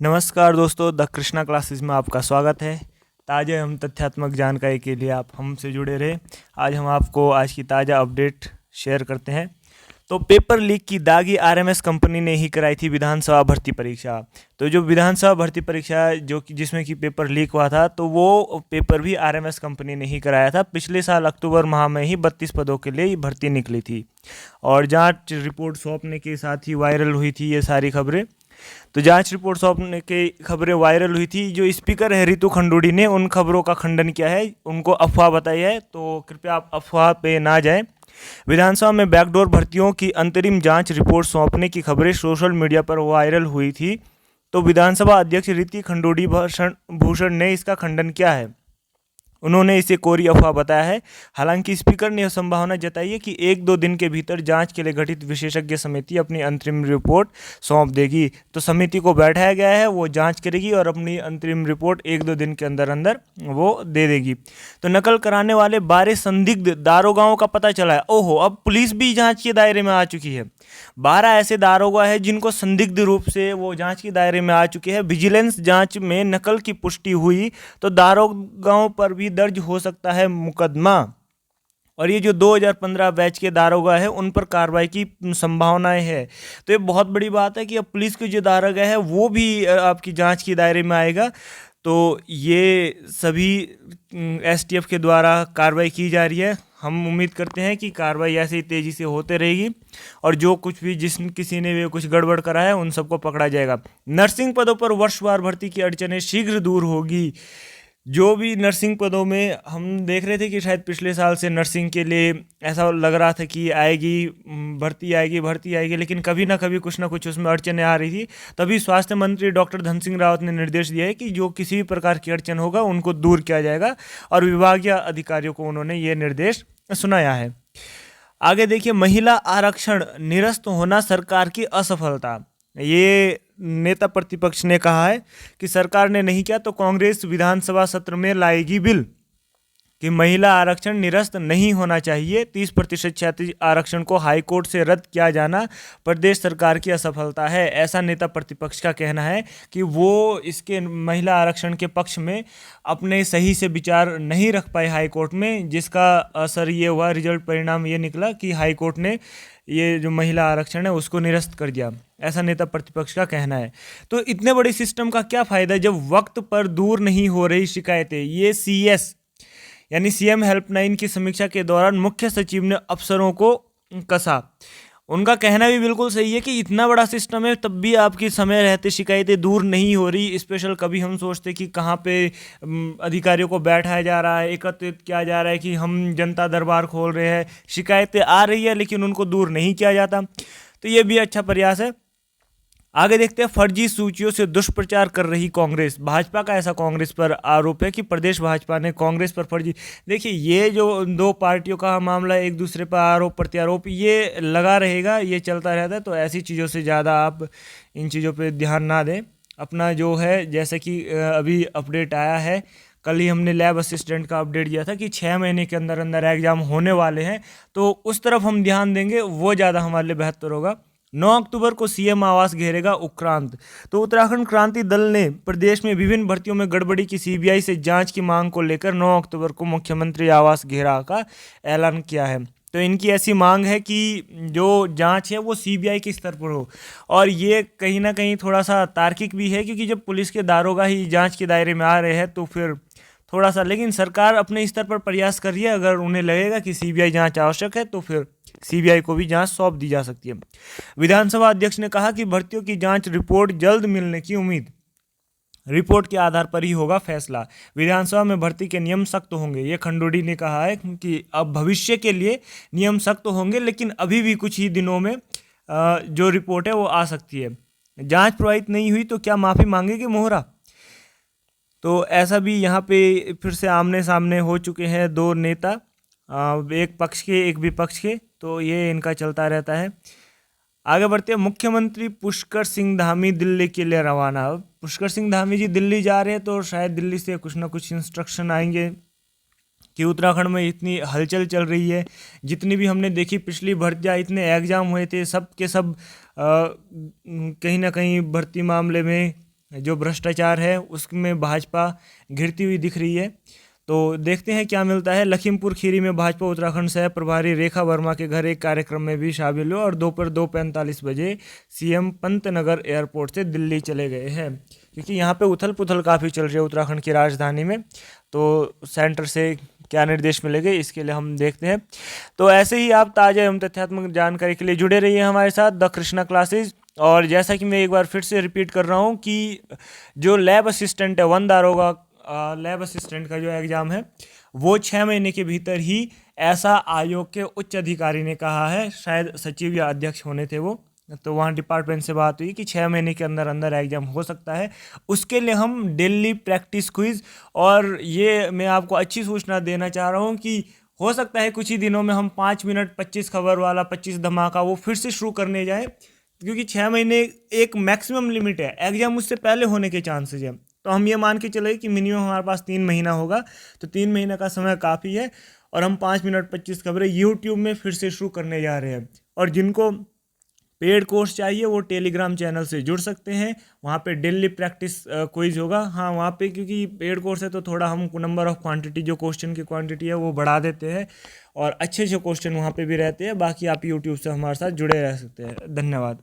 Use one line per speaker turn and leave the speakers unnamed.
नमस्कार दोस्तों, the Krishna classes में आपका स्वागत है। ताज़ा एवं तथ्यात्मक जानकारी के लिए आप हमसे जुड़े रहे। आज हम आपको आज की ताज़ा अपडेट शेयर करते हैं। तो पेपर लीक की दागी आरएमएस कंपनी ने ही कराई थी विधानसभा भर्ती परीक्षा। तो जो विधानसभा भर्ती परीक्षा जो कि जिसमें कि पेपर लीक हुआ था, तो वो पेपर भी आरएमएस कंपनी ने ही कराया था। पिछले साल अक्टूबर माह में ही 32 पदों के लिए भर्ती निकली थी और जांच रिपोर्ट सौंपने के साथ ही वायरल हुई थी ये सारी खबरें। तो जांच रिपोर्ट सौंपने की खबरें वायरल हुई थी। जो स्पीकर है रितु खंडूड़ी ने उन खबरों का खंडन किया है, उनको अफवाह बताई है। तो कृपया आप अफवाह पे ना जाएं। विधानसभा में बैकडोर भर्तियों की अंतरिम जांच रिपोर्ट सौंपने की खबरें सोशल मीडिया पर वायरल हुई थी। तो विधानसभा अध्यक्ष रीति खंडूड़ी भूषण ने इसका खंडन किया है। उन्होंने इसे कोरी अफवाह बताया है। हालांकि स्पीकर ने यह संभावना जताई है कि 1-2 दिन के भीतर जांच के लिए गठित विशेषज्ञ समिति अपनी अंतरिम रिपोर्ट सौंप देगी। तो समिति को बैठाया गया है, वो जांच करेगी और अपनी अंतरिम रिपोर्ट 1-2 दिन के अंदर अंदर वो दे देगी। तो नकल कराने वाले 12 संदिग्ध दारोगाओं का पता चला है। ओहो, अब पुलिस भी जांच के दायरे में आ चुकी है। 12 ऐसे दारोगा है जिनको संदिग्ध रूप से वो जांच के दायरे में आ चुके हैं। विजिलेंस जांच में नकल की पुष्टि हुई तो दारोगाओं पर भी दर्ज हो सकता है मुकदमा। और ये जो 2015 बैच के दारोगा है उन पर कार्रवाई की संभावनाएं है। तो ये बहुत बड़ी बात है कि अब पुलिस के जो दारोगा है वो भी आपकी जांच के दायरे में आएगा। तो ये सभी एसटीएफ के द्वारा कार्रवाई की जा रही है। हम उम्मीद करते हैं कि कार्रवाई ऐसे ही तेज़ी से होते रहेगी और जो कुछ भी किसी ने भी कुछ गड़बड़ करा है उन सबको पकड़ा जाएगा। नर्सिंग पदों पर वर्षवार भर्ती की अड़चनें शीघ्र दूर होगी। जो भी नर्सिंग पदों में हम देख रहे थे कि शायद पिछले साल से नर्सिंग के लिए ऐसा लग रहा था कि आएगी भर्ती आएगी, लेकिन कभी ना कभी कुछ ना कुछ उसमें अड़चनें आ रही थी। तभी स्वास्थ्य मंत्री डॉक्टर धन सिंह रावत ने निर्देश दिया है कि जो किसी भी प्रकार की अड़चन होगा उनको दूर किया जाएगा और विभागीय अधिकारियों को उन्होंने ये निर्देश सुनाया है। आगे देखिए, महिला आरक्षण निरस्त होना सरकार की असफलता। ये नेता प्रतिपक्ष ने कहा है कि सरकार ने नहीं किया तो कांग्रेस विधानसभा सत्र में लाएगी बिल कि महिला आरक्षण निरस्त नहीं होना चाहिए। 30% क्षैतिज आरक्षण को हाईकोर्ट से रद्द किया जाना प्रदेश सरकार की असफलता है। ऐसा नेता प्रतिपक्ष का कहना है कि वो इसके महिला आरक्षण के पक्ष में अपने सही से विचार नहीं रख पाए हाईकोर्ट में, जिसका असर ये हुआ, रिजल्ट परिणाम ये निकला कि हाईकोर्ट ने ये जो महिला आरक्षण है उसको निरस्त कर दिया। ऐसा नेता प्रतिपक्ष का कहना है। तो इतने बड़े सिस्टम का क्या फ़ायदा जब वक्त पर दूर नहीं हो रही शिकायतें। ये सीएस यानी सीएम हेल्पलाइन की समीक्षा के दौरान मुख्य सचिव ने अफसरों को कसा। उनका कहना भी बिल्कुल सही है कि इतना बड़ा सिस्टम है तब भी आपकी समय रहते शिकायतें दूर नहीं हो रही। स्पेशल कभी हम सोचते कि कहाँ पे अधिकारियों को बैठाया जा रहा है, एकत्रित किया जा रहा है कि हम जनता दरबार खोल रहे हैं, शिकायतें आ रही है लेकिन उनको दूर नहीं किया जाता। तो ये भी अच्छा प्रयास है। आगे देखते हैं, फर्जी सूचियों से दुष्प्रचार कर रही कांग्रेस। भाजपा का ऐसा कांग्रेस पर आरोप है कि प्रदेश भाजपा ने कांग्रेस पर फर्जी। देखिए, ये जो दो पार्टियों का मामला एक दूसरे पर आरोप प्रत्यारोप ये लगा रहेगा, ये चलता रहता है। तो ऐसी चीज़ों से ज़्यादा आप इन चीज़ों पे ध्यान ना दें। अपना जो है, जैसे कि अभी अपडेट आया है, कल ही हमने लैब असिस्टेंट का अपडेट दिया था कि 6 महीने के अंदर अंदर एग्जाम होने वाले हैं। तो उस तरफ हम ध्यान देंगे, वो ज़्यादा हमारे लिए बेहतर होगा। 9 अक्टूबर को सीएम आवास घेरेगा उक्रांत। तो उत्तराखंड क्रांति दल ने प्रदेश में विभिन्न भर्तियों में गड़बड़ी की सीबीआई से जांच की मांग को लेकर 9 अक्टूबर को मुख्यमंत्री आवास घेरा का ऐलान किया है। तो इनकी ऐसी मांग है कि जो जांच है वो सीबीआई के स्तर पर हो। और ये कहीं ना कहीं थोड़ा सा तार्किक भी है, क्योंकि जब पुलिस के दारोगा ही जांच के दायरे में आ रहे हैं तो फिर थोड़ा सा, लेकिन सरकार अपने स्तर पर प्रयास कर रही है। अगर उन्हें लगेगा कि सीबीआई जांच आवश्यक है तो फिर सीबीआई को भी जांच सौंप दी जा सकती है। विधानसभा अध्यक्ष ने कहा कि भर्तियों की जांच रिपोर्ट जल्द मिलने की उम्मीद। रिपोर्ट के आधार पर ही होगा फैसला। विधानसभा में भर्ती के नियम सख्त होंगे, ये खंडूड़ी ने कहा है कि अब भविष्य के लिए नियम सख्त होंगे, लेकिन अभी भी कुछ ही दिनों में जो रिपोर्ट है वो आ सकती है। जांच प्रभावित नहीं हुई तो क्या माफ़ी मांगेगी मोहरा। तो ऐसा भी यहाँ पे फिर से आमने सामने हो चुके हैं दो नेता, एक पक्ष के एक विपक्ष के। तो ये इनका चलता रहता है। आगे बढ़ते हैं, मुख्यमंत्री पुष्कर सिंह धामी दिल्ली के लिए रवाना। अब पुष्कर सिंह धामी जी दिल्ली जा रहे हैं तो शायद दिल्ली से कुछ ना कुछ इंस्ट्रक्शन आएंगे कि उत्तराखंड में इतनी हलचल चल रही है, जितनी भी हमने देखी पिछली भर्तियाँ, इतने एग्जाम हुए थे, सब के सब कहीं ना कहीं भर्ती मामले में जो भ्रष्टाचार है उसमें भाजपा घिरती हुई दिख रही है। तो देखते हैं क्या मिलता है। लखीमपुर खीरी में भाजपा उत्तराखंड सह प्रभारी रेखा वर्मा के घर एक कार्यक्रम में भी शामिल हुए और दोपहर 2:45 बजे सीएम पंतनगर एयरपोर्ट से दिल्ली चले गए हैं, क्योंकि यहाँ पे उथल पुथल काफ़ी चल रही है उत्तराखंड की राजधानी में। तो सेंटर से क्या निर्देश मिलेंगे इसके लिए हम देखते हैं। तो ऐसे ही आप ताज़ा एवं तथ्यात्मक जानकारी के लिए जुड़े रहिए हमारे साथ द कृष्णा क्लासेज। और जैसा कि मैं एक बार फिर से रिपीट कर रहा हूँ कि जो लैब असिस्टेंट है, वन दारोगा लैब असिस्टेंट का जो एग्ज़ाम है वो 6 महीने के भीतर ही, ऐसा आयोग के उच्च अधिकारी ने कहा है। शायद सचिव या अध्यक्ष होने थे वो, तो वहाँ डिपार्टमेंट से बात हुई कि 6 महीने के अंदर अंदर एग्ज़ाम हो सकता है। उसके लिए हम डेली प्रैक्टिस क्विज, और ये मैं आपको अच्छी सूचना देना चाह रहा हूँ कि हो सकता है कुछ ही दिनों में हम 5 मिनट 25 खबर वाला 25 धमाका वो फिर से शुरू करने जाए, क्योंकि 6 महीने एक मैक्सिमम लिमिट है। एग्ज़ाम उससे पहले होने के चांसेज हैं। तो हम ये मान के चले कि मिनिमम हमारे पास 3 महीना होगा, तो 3 महीने का समय काफ़ी है। और हम 5 मिनट 25 खबरें यूट्यूब में फिर से शुरू करने जा रहे हैं। और जिनको पेड कोर्स चाहिए वो टेलीग्राम चैनल से जुड़ सकते हैं, वहाँ पे डेली प्रैक्टिस क्विज होगा। हाँ, वहाँ पे क्योंकि पेड कोर्स है तो थोड़ा हम नंबर ऑफ़ क्वांटिटी, जो क्वेश्चन की क्वांटिटी है वो बढ़ा देते हैं, और अच्छे अच्छे क्वेश्चन वहाँ पे भी रहते हैं। बाकी आप यूट्यूब से हमारे साथ जुड़े रह सकते हैं। धन्यवाद।